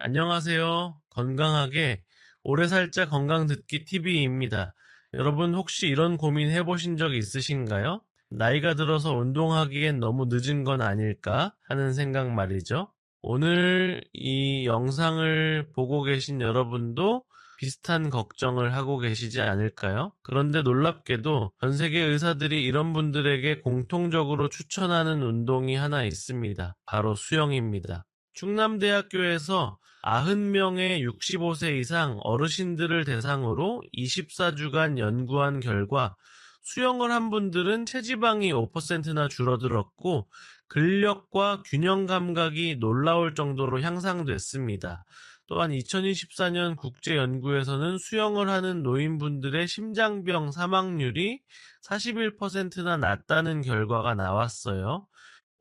안녕하세요. 건강하게 오래 살자 건강 듣기 TV입니다. 여러분 혹시 이런 고민 해보신 적 있으신가요? 나이가 들어서 운동하기엔 너무 늦은 건 아닐까 하는 생각 말이죠. 오늘 이 영상을 보고 계신 여러분도 비슷한 걱정을 하고 계시지 않을까요? 그런데 놀랍게도 전 세계 의사들이 이런 분들에게 공통적으로 추천하는 운동이 하나 있습니다. 바로 수영입니다. 충남대학교에서 90명의 65세 이상 어르신들을 대상으로 24주간 연구한 결과 수영을 한 분들은 체지방이 5%나 줄어들었고 근력과 균형 감각이 놀라울 정도로 향상됐습니다. 또한 2024년 국제연구에서는 수영을 하는 노인분들의 심장병 사망률이 41%나 낮다는 결과가 나왔어요.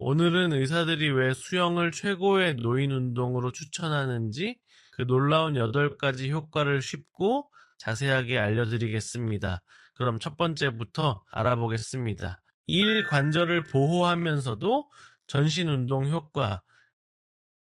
오늘은 의사들이 왜 수영을 최고의 노인 운동으로 추천하는지 그 놀라운 8가지 효과를 쉽고 자세하게 알려드리겠습니다. 그럼 첫 번째부터 알아보겠습니다. 일 관절을 보호하면서도 전신 운동 효과.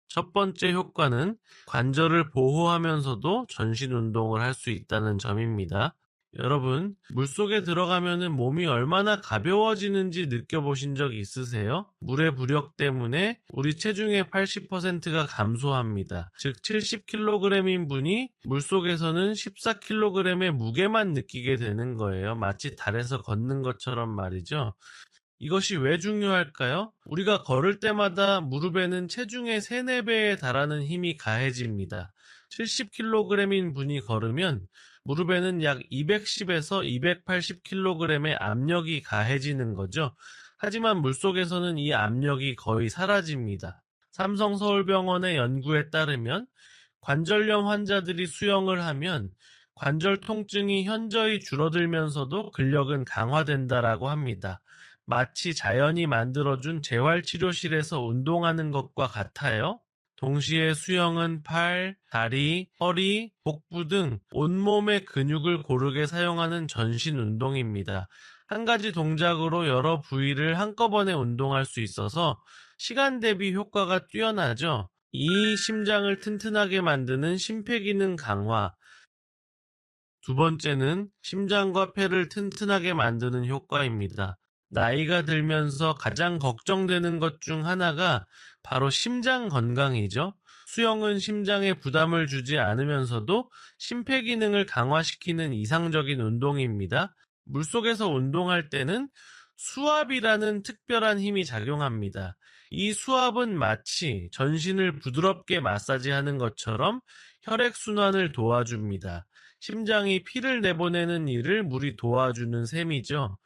첫 번째 효과는 관절을 보호하면서도 전신 운동을 할 수 있다는 점입니다. 여러분, 물속에 들어가면 몸이 얼마나 가벼워지는지 느껴보신 적 있으세요? 물의 부력 때문에 우리 체중의 80%가 감소합니다. 즉 70kg인 분이 물속에서는 14kg의 무게만 느끼게 되는 거예요. 마치 달에서 걷는 것처럼 말이죠. 이것이 왜 중요할까요? 우리가 걸을 때마다 무릎에는 체중의 3, 4배에 달하는 힘이 가해집니다. 70kg인 분이 걸으면 무릎에는 약 210에서 280kg의 압력이 가해지는 거죠. 하지만 물속에서는 이 압력이 거의 사라집니다. 삼성서울병원의 연구에 따르면 관절염 환자들이 수영을 하면 관절 통증이 현저히 줄어들면서도 근력은 강화된다라고 합니다. 마치 자연이 만들어준 재활치료실에서 운동하는 것과 같아요. 동시에 수영은 팔, 다리, 허리, 복부 등 온몸의 근육을 고르게 사용하는 전신 운동입니다. 한 가지 동작으로 여러 부위를 한꺼번에 운동할 수 있어서 시간 대비 효과가 뛰어나죠. 이 심장을 튼튼하게 만드는 심폐기능 강화. 두 번째는 심장과 폐를 튼튼하게 만드는 효과입니다. 나이가 들면서 가장 걱정되는 것 중 하나가 바로 심장 건강이죠. 수영은 심장에 부담을 주지 않으면서도 심폐기능을 강화시키는 이상적인 운동입니다. 물속에서 운동할 때는 수압이라는 특별한 힘이 작용합니다. 이 수압은 마치 전신을 부드럽게 마사지하는 것처럼 혈액순환을 도와줍니다. 심장이 피를 내보내는 일을 물이 도와주는 셈이죠.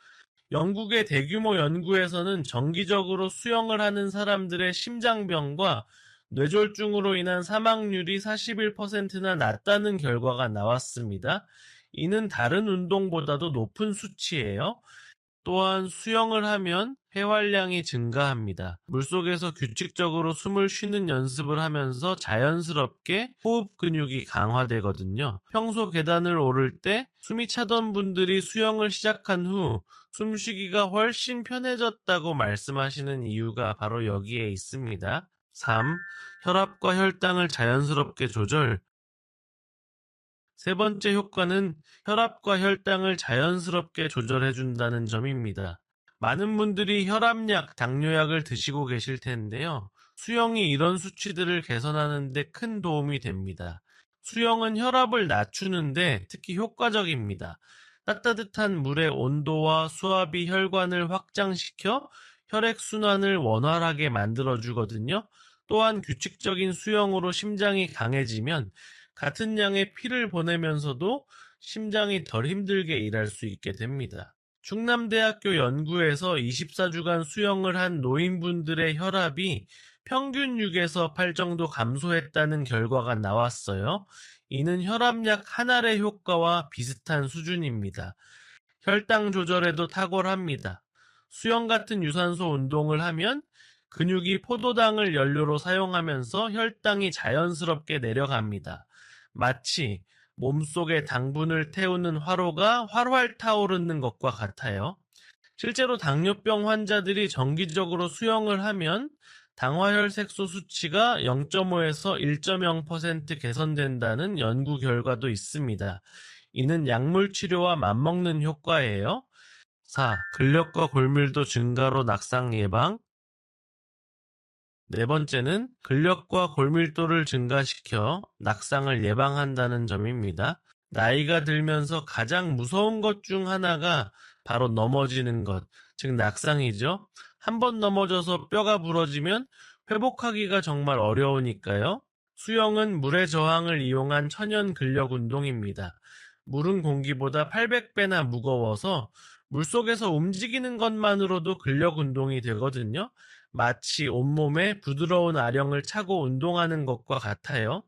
영국의 대규모 연구에서는 정기적으로 수영을 하는 사람들의 심장병과 뇌졸중으로 인한 사망률이 41%나 낮다는 결과가 나왔습니다. 이는 다른 운동보다도 높은 수치예요. 또한 수영을 하면 폐활량이 증가합니다. 물속에서 규칙적으로 숨을 쉬는 연습을 하면서 자연스럽게 호흡 근육이 강화되거든요. 평소 계단을 오를 때 숨이 차던 분들이 수영을 시작한 후 숨쉬기가 훨씬 편해졌다고 말씀하시는 이유가 바로 여기에 있습니다. 3. 혈압과 혈당을 자연스럽게 조절. 세 번째 효과는 혈압과 혈당을 자연스럽게 조절해준다는 점입니다. 많은 분들이 혈압약, 당뇨약을 드시고 계실 텐데요. 수영이 이런 수치들을 개선하는 데 큰 도움이 됩니다. 수영은 혈압을 낮추는데 특히 효과적입니다. 따뜻한 물의 온도와 수압이 혈관을 확장시켜 혈액순환을 원활하게 만들어주거든요. 또한 규칙적인 수영으로 심장이 강해지면 같은 양의 피를 보내면서도 심장이 덜 힘들게 일할 수 있게 됩니다. 충남대학교 연구에서 24주간 수영을 한 노인분들의 혈압이 평균 6에서 8 정도 감소했다는 결과가 나왔어요. 이는 혈압약 한 알의 효과와 비슷한 수준입니다. 혈당 조절에도 탁월합니다. 수영 같은 유산소 운동을 하면 근육이 포도당을 연료로 사용하면서 혈당이 자연스럽게 내려갑니다. 마치 몸속에 당분을 태우는 화로가 활활 타오르는 것과 같아요. 실제로 당뇨병 환자들이 정기적으로 수영을 하면 당화혈색소 수치가 0.5에서 1.0% 개선된다는 연구 결과도 있습니다. 이는 약물 치료와 맞먹는 효과예요. 4. 근력과 골밀도 증가로 낙상 예방. 네 번째는 근력과 골밀도를 증가시켜 낙상을 예방한다는 점입니다. 나이가 들면서 가장 무서운 것 중 하나가 바로 넘어지는 것, 즉 낙상이죠. 한번 넘어져서 뼈가 부러지면 회복하기가 정말 어려우니까요. 수영은 물의 저항을 이용한 천연 근력 운동입니다. 물은 공기보다 800배나 무거워서 물속에서 움직이는 것만으로도 근력 운동이 되거든요. 마치 온몸에 부드러운 아령을 차고 운동하는 것과 같아요.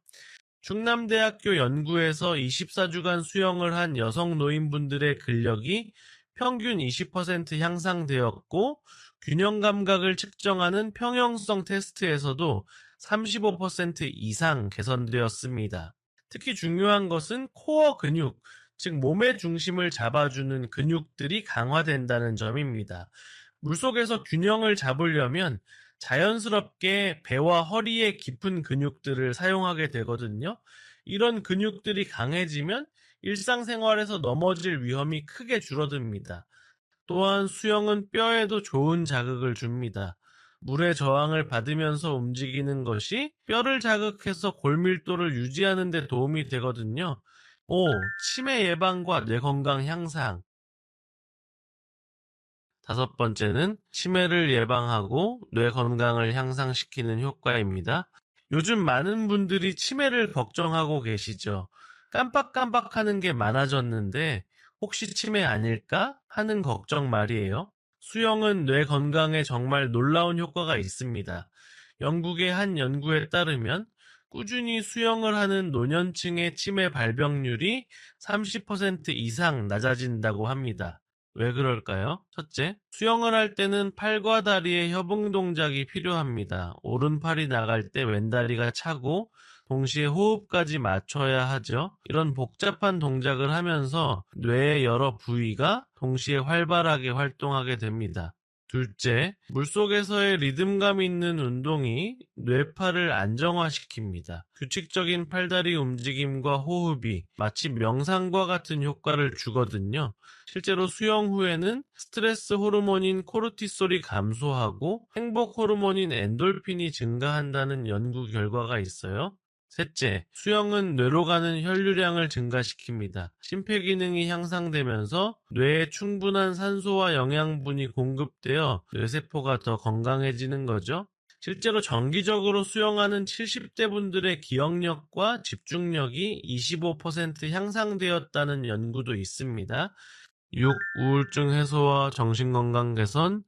충남대학교 연구에서 24주간 수영을 한 여성 노인분들의 근력이 평균 20% 향상되었고, 균형 감각을 측정하는 평형성 테스트에서도 35% 이상 개선되었습니다. 특히 중요한 것은 코어 근육, 즉 몸의 중심을 잡아주는 근육들이 강화된다는 점입니다. 물속에서 균형을 잡으려면 자연스럽게 배와 허리의 깊은 근육들을 사용하게 되거든요. 이런 근육들이 강해지면 일상생활에서 넘어질 위험이 크게 줄어듭니다. 또한 수영은 뼈에도 좋은 자극을 줍니다. 물의 저항을 받으면서 움직이는 것이 뼈를 자극해서 골밀도를 유지하는 데 도움이 되거든요. 5. 치매 예방과 뇌 건강 향상. 다섯 번째는 치매를 예방하고 뇌 건강을 향상시키는 효과입니다. 요즘 많은 분들이 치매를 걱정하고 계시죠. 깜빡깜빡하는 게 많아졌는데 혹시 치매 아닐까 하는 걱정 말이에요. 수영은 뇌 건강에 정말 놀라운 효과가 있습니다. 영국의 한 연구에 따르면 꾸준히 수영을 하는 노년층의 치매 발병률이 30% 이상 낮아진다고 합니다. 왜 그럴까요? 첫째, 수영을 할 때는 팔과 다리의 협응 동작이 필요합니다. 오른팔이 나갈 때 왼다리가 차고 동시에 호흡까지 맞춰야 하죠. 이런 복잡한 동작을 하면서 뇌의 여러 부위가 동시에 활발하게 활동하게 됩니다. 둘째, 물속에서의 리듬감 있는 운동이 뇌파를 안정화시킵니다. 규칙적인 팔다리 움직임과 호흡이 마치 명상과 같은 효과를 주거든요. 실제로 수영 후에는 스트레스 호르몬인 코르티솔이 감소하고 행복 호르몬인 엔돌핀이 증가한다는 연구 결과가 있어요. 셋째, 수영은 뇌로 가는 혈류량을 증가시킵니다. 심폐기능이 향상되면서 뇌에 충분한 산소와 영양분이 공급되어 뇌세포가 더 건강해지는 거죠. 실제로 정기적으로 수영하는 70대 분들의 기억력과 집중력이 25% 향상되었다는 연구도 있습니다. 6. 우울증 해소와 정신건강 개선.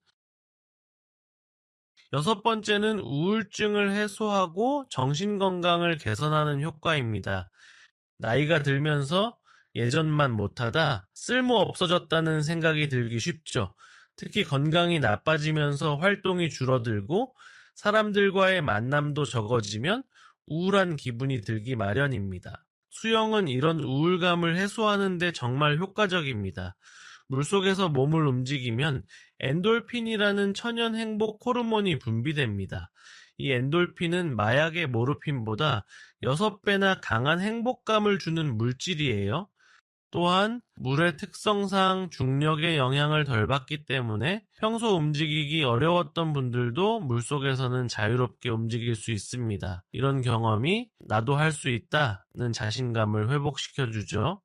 여섯 번째는 우울증을 해소하고 정신건강을 개선하는 효과입니다. 나이가 들면서 예전만 못하다 쓸모 없어졌다는 생각이 들기 쉽죠. 특히 건강이 나빠지면서 활동이 줄어들고 사람들과의 만남도 적어지면 우울한 기분이 들기 마련입니다. 수영은 이런 우울감을 해소하는 데 정말 효과적입니다. 물속에서 몸을 움직이면 엔돌핀이라는 천연 행복 호르몬이 분비됩니다. 이 엔돌핀은 마약의 모르핀보다 6배나 강한 행복감을 주는 물질이에요. 또한 물의 특성상 중력의 영향을 덜 받기 때문에 평소 움직이기 어려웠던 분들도 물속에서는 자유롭게 움직일 수 있습니다. 이런 경험이 나도 할 수 있다는 자신감을 회복시켜주죠.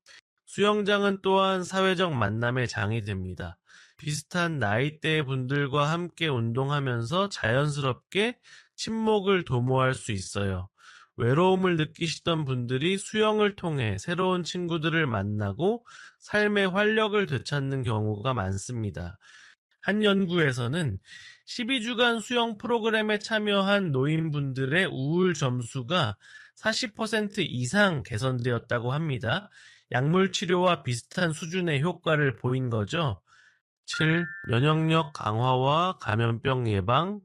수영장은 또한 사회적 만남의 장이 됩니다. 비슷한 나이대의 분들과 함께 운동하면서 자연스럽게 친목을 도모할 수 있어요. 외로움을 느끼시던 분들이 수영을 통해 새로운 친구들을 만나고 삶의 활력을 되찾는 경우가 많습니다. 한 연구에서는 12주간 수영 프로그램에 참여한 노인분들의 우울 점수가 40% 이상 개선되었다고 합니다. 약물 치료와 비슷한 수준의 효과를 보인 거죠. 7. 면역력 강화와 감염병 예방.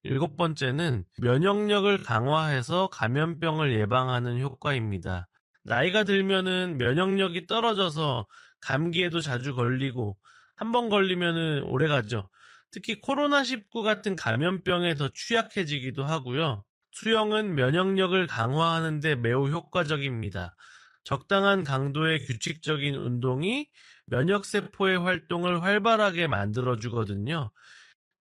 일곱 번째는 면역력을 강화해서 감염병을 예방하는 효과입니다. 나이가 들면은 면역력이 떨어져서 감기에도 자주 걸리고 한 번 걸리면은 오래 가죠. 특히 코로나19 같은 감염병에 더 취약해지기도 하고요. 수영은 면역력을 강화하는 데 매우 효과적입니다. 적당한 강도의 규칙적인 운동이 면역세포의 활동을 활발하게 만들어주거든요.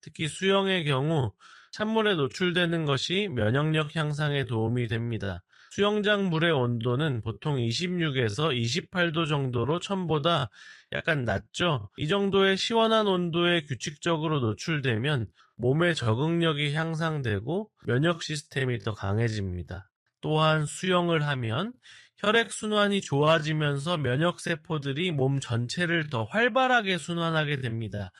특히 수영의 경우 찬물에 노출되는 것이 면역력 향상에 도움이 됩니다. 수영장 물의 온도는 보통 26에서 28도 정도로 처음보다 약간 낮죠. 이 정도의 시원한 온도에 규칙적으로 노출되면 몸의 적응력이 향상되고 면역 시스템이 더 강해집니다. 또한 수영을 하면 혈액순환이 좋아지면서 면역세포들이 몸 전체를 더 활발하게 순환하게 됩니다.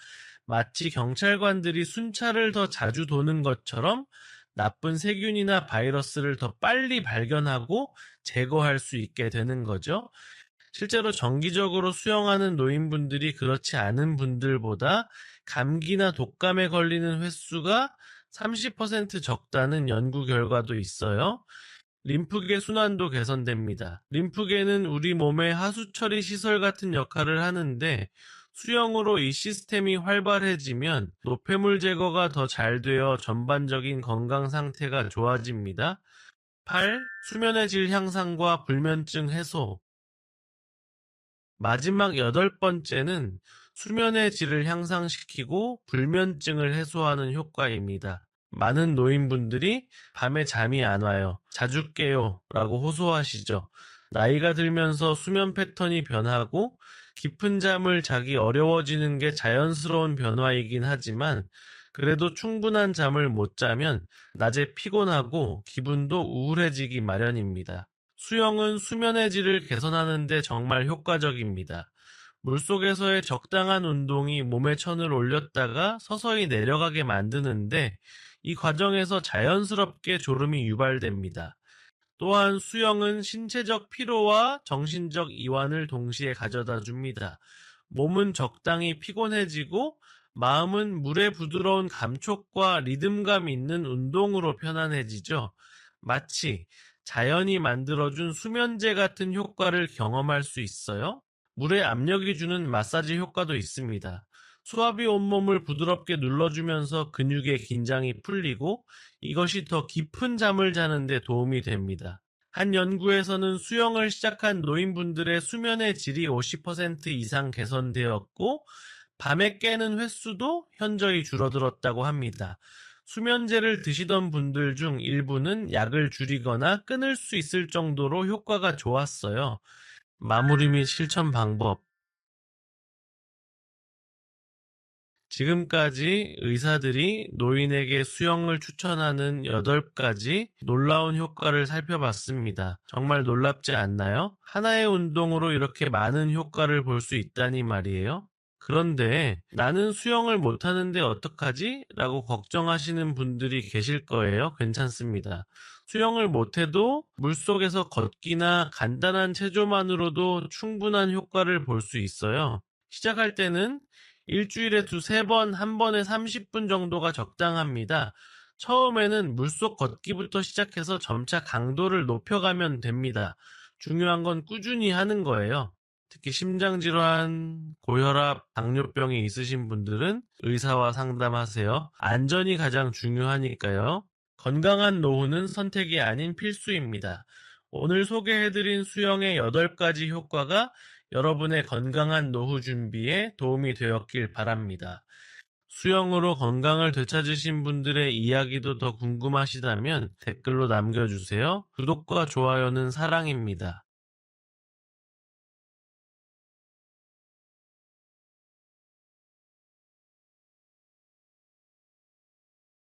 마치 경찰관들이 순찰을 더 자주 도는 것처럼 나쁜 세균이나 바이러스를 더 빨리 발견하고 제거할 수 있게 되는 거죠. 실제로 정기적으로 수영하는 노인분들이 그렇지 않은 분들보다 감기나 독감에 걸리는 횟수가 30% 적다는 연구 결과도 있어요. 림프계 순환도 개선됩니다. 림프계는 우리 몸의 하수 처리 시설 같은 역할을 하는데 수영으로 이 시스템이 활발해지면 노폐물 제거가 더 잘 되어 전반적인 건강 상태가 좋아집니다. 8. 수면의 질 향상과 불면증 해소. 마지막 8번째는 수면의 질을 향상시키고 불면증을 해소하는 효과입니다. 많은 노인분들이 밤에 잠이 안 와요. 자주 깨요. 라고 호소하시죠. 나이가 들면서 수면 패턴이 변하고 깊은 잠을 자기 어려워지는 게 자연스러운 변화이긴 하지만 그래도 충분한 잠을 못 자면 낮에 피곤하고 기분도 우울해지기 마련입니다. 수영은 수면의 질을 개선하는 데 정말 효과적입니다. 물속에서의 적당한 운동이 몸의 천을 올렸다가 서서히 내려가게 만드는데 이 과정에서 자연스럽게 졸음이 유발됩니다. 또한 수영은 신체적 피로와 정신적 이완을 동시에 가져다 줍니다. 몸은 적당히 피곤해지고 마음은 물의 부드러운 감촉과 리듬감 있는 운동으로 편안해지죠. 마치 자연이 만들어준 수면제 같은 효과를 경험할 수 있어요. 물의 압력이 주는 마사지 효과도 있습니다. 수압이 온몸을 부드럽게 눌러주면서 근육의 긴장이 풀리고 이것이 더 깊은 잠을 자는 데 도움이 됩니다. 한 연구에서는 수영을 시작한 노인분들의 수면의 질이 50% 이상 개선되었고 밤에 깨는 횟수도 현저히 줄어들었다고 합니다. 수면제를 드시던 분들 중 일부는 약을 줄이거나 끊을 수 있을 정도로 효과가 좋았어요. 마무리 및 실천 방법. 지금까지 의사들이 노인에게 수영을 추천하는 8가지 놀라운 효과를 살펴봤습니다. 정말 놀랍지 않나요? 하나의 운동으로 이렇게 많은 효과를 볼 수 있다니 말이에요. 그런데 나는 수영을 못하는데 어떡하지? 라고 걱정하시는 분들이 계실 거예요. 괜찮습니다. 수영을 못해도 물속에서 걷기나 간단한 체조만으로도 충분한 효과를 볼 수 있어요. 시작할 때는 일주일에 두세 번, 한 번에 30분 정도가 적당합니다. 처음에는 물속 걷기부터 시작해서 점차 강도를 높여가면 됩니다. 중요한 건 꾸준히 하는 거예요. 특히 심장질환, 고혈압, 당뇨병이 있으신 분들은 의사와 상담하세요. 안전이 가장 중요하니까요. 건강한 노후는 선택이 아닌 필수입니다. 오늘 소개해드린 수영의 8가지 효과가 여러분의 건강한 노후 준비에 도움이 되었길 바랍니다. 수영으로 건강을 되찾으신 분들의 이야기도 더 궁금하시다면 댓글로 남겨주세요. 구독과 좋아요는 사랑입니다.